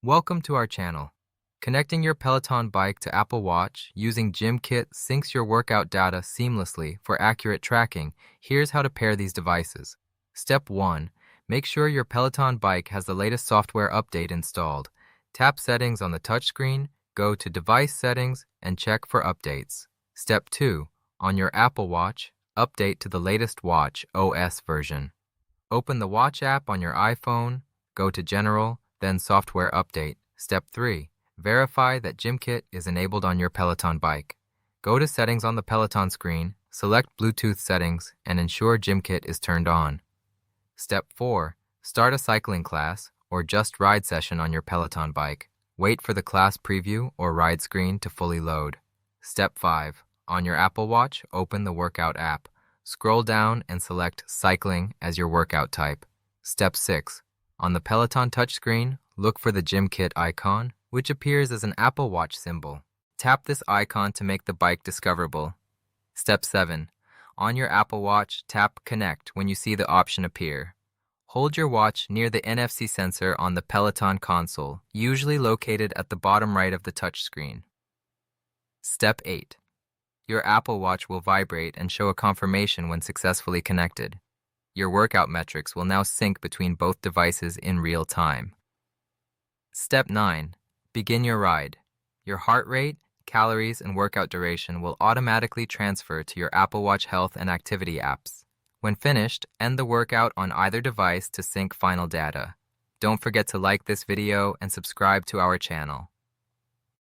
Welcome to our channel. Connecting your Peloton bike to Apple Watch using GymKit syncs your workout data seamlessly for accurate tracking. Here's how to pair these devices. Step 1. Make sure your Peloton bike has the latest software update installed. Tap Settings on the touchscreen, go to Device Settings, and check for updates. Step 2. On your Apple Watch, update to the latest Watch OS version. Open the Watch app on your iPhone, go to General, then Software Update. Step 3. Verify that GymKit is enabled on your Peloton bike. Go to Settings on the Peloton screen, select Bluetooth settings, and ensure GymKit is turned on. Step 4. Start a cycling class or just ride session on your Peloton bike. Wait for the class preview or ride screen to fully load. Step 5. On your Apple Watch, open the Workout app. Scroll down and select Cycling as your workout type. Step 6. On the Peloton touchscreen, look for the GymKit icon, which appears as an Apple Watch symbol. Tap this icon to make the bike discoverable. Step 7. On your Apple Watch, tap Connect when you see the option appear. Hold your watch near the NFC sensor on the Peloton console, usually located at the bottom right of the touchscreen. Step 8. Your Apple Watch will vibrate and show a confirmation when successfully connected. Your workout metrics will now sync between both devices in real time. Step 9. Begin your ride. Your heart rate, calories, and workout duration will automatically transfer to your Apple Watch health and activity apps. When finished, end the workout on either device to sync final data. Don't forget to like this video and subscribe to our channel.